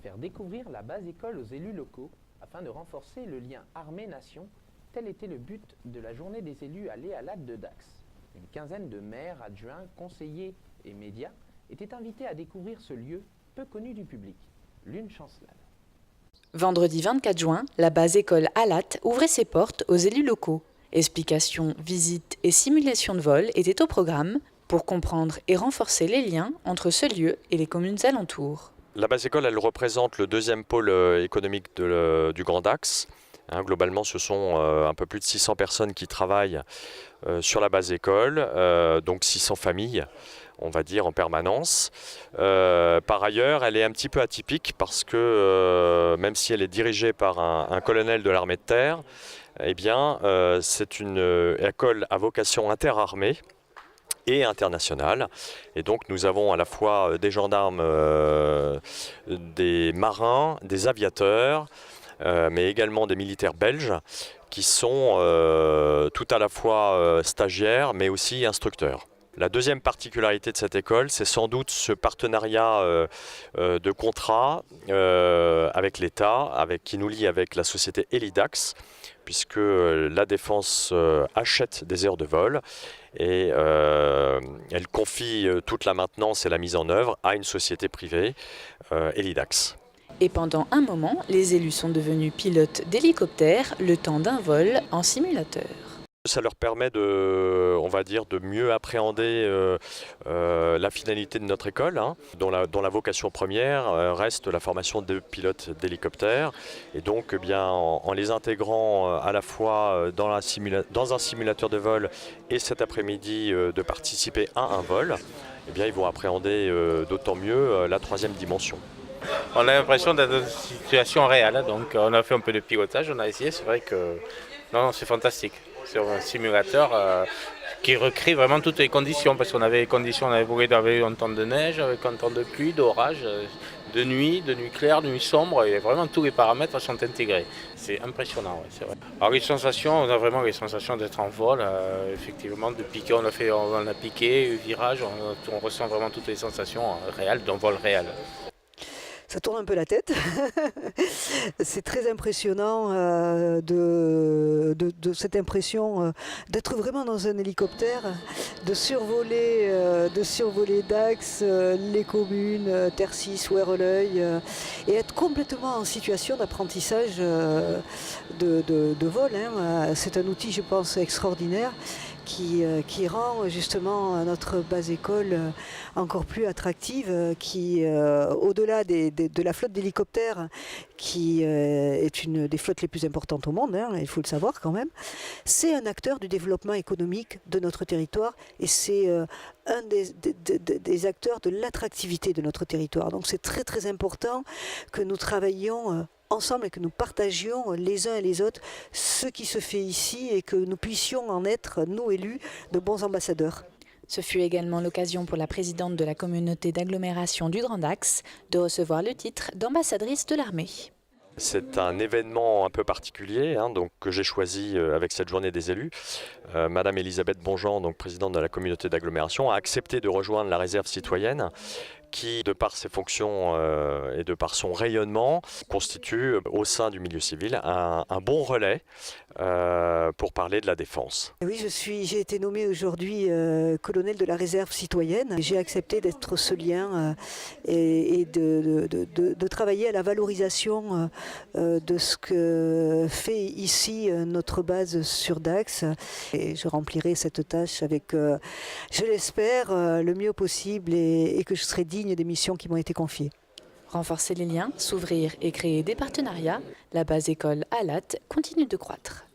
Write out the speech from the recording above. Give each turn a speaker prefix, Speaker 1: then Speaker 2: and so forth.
Speaker 1: Faire découvrir la base école aux élus locaux afin de renforcer le lien armée-nation, tel était le but de la journée des élus à l'EALAT de Dax. Une quinzaine de maires, adjoints, conseillers et médias étaient invités à découvrir ce lieu peu connu du public, l'Une Chancelade.
Speaker 2: Vendredi 24 juin, la base école ALAT ouvrait ses portes aux élus locaux. Explications, visites et simulations de vol étaient au programme pour comprendre et renforcer les liens entre ce lieu et les communes alentours.
Speaker 3: La base école, elle représente le deuxième pôle économique du Grand Dax. Globalement, ce sont un peu plus de 600 personnes qui travaillent sur la base école, donc 600 familles, on va dire, en permanence. Par ailleurs, elle est un petit peu atypique parce que même si elle est dirigée par un colonel de l'armée de terre, eh bien, c'est une école à vocation interarmée et internationale. Et donc nous avons à la fois des gendarmes, des marins, des aviateurs, mais également des militaires belges qui sont tout à la fois stagiaires mais aussi instructeurs. La deuxième particularité de cette école, c'est sans doute ce partenariat de contrat avec l'État, qui nous lie avec la société Helidax, puisque la Défense achète des heures de vol et elle confie toute la maintenance et la mise en œuvre à une société privée, Helidax.
Speaker 2: Et pendant un moment, les élus sont devenus pilotes d'hélicoptères le temps d'un vol en simulateur.
Speaker 3: Ça leur permet on va dire, de mieux appréhender la finalité de notre école, dont la vocation première reste la formation de pilotes d'hélicoptères. Et donc, en les intégrant à la fois dans un simulateur de vol et cet après-midi de participer à un vol, ils vont appréhender d'autant mieux la troisième dimension.
Speaker 4: On a l'impression d'être dans une situation réelle, donc on a fait un peu de pilotage, on a essayé, c'est vrai que non, c'est fantastique. C'est un simulateur qui recrée vraiment toutes les conditions, parce qu'on avait les conditions, on avait voulu avec un temps de neige, avec un temps de pluie, d'orage, de nuit claire, de nuit sombre, et vraiment tous les paramètres sont intégrés. C'est impressionnant, ouais, c'est vrai. Alors les sensations, on a vraiment les sensations d'être en vol, effectivement, de piquer, on a piqué, virage, on ressent vraiment toutes les sensations réelles d'un vol réel.
Speaker 5: Ça tourne un peu la tête. C'est très impressionnant de cette impression d'être vraiment dans un hélicoptère, de survoler Dax, les communes, Tercis, Ouerleuil, et être complètement en situation d'apprentissage de vol. C'est un outil, je pense, extraordinaire qui rend justement notre base école encore plus attractive, qui, au-delà de la flotte d'hélicoptères, qui est une des flottes les plus importantes au monde, il faut le savoir quand même, c'est un acteur du développement économique de notre territoire et c'est un des acteurs de l'attractivité de notre territoire. Donc c'est très très important que nous travaillions ensemble et que nous partagions les uns et les autres ce qui se fait ici et que nous puissions en être, nous élus, de bons ambassadeurs.
Speaker 2: Ce fut également l'occasion pour la présidente de la communauté d'agglomération du Grand Dax de recevoir le titre d'ambassadrice de l'armée.
Speaker 3: C'est un événement un peu particulier donc, que j'ai choisi avec cette journée des élus. Madame Elisabeth Bonjean, donc présidente de la communauté d'agglomération, a accepté de rejoindre la réserve citoyenne qui, de par ses fonctions et de par son rayonnement, constitue au sein du milieu civil un bon relais pour parler de la défense.
Speaker 5: Oui, j'ai été nommée aujourd'hui colonel de la réserve citoyenne. J'ai accepté d'être ce lien et de travailler à la valorisation de ce que fait ici notre base sur Dax. Et je remplirai cette tâche avec, je l'espère, le mieux possible et que je serai digne des missions qui m'ont été confiées.
Speaker 2: Renforcer les liens, s'ouvrir et créer des partenariats, la base école ALAT continue de croître.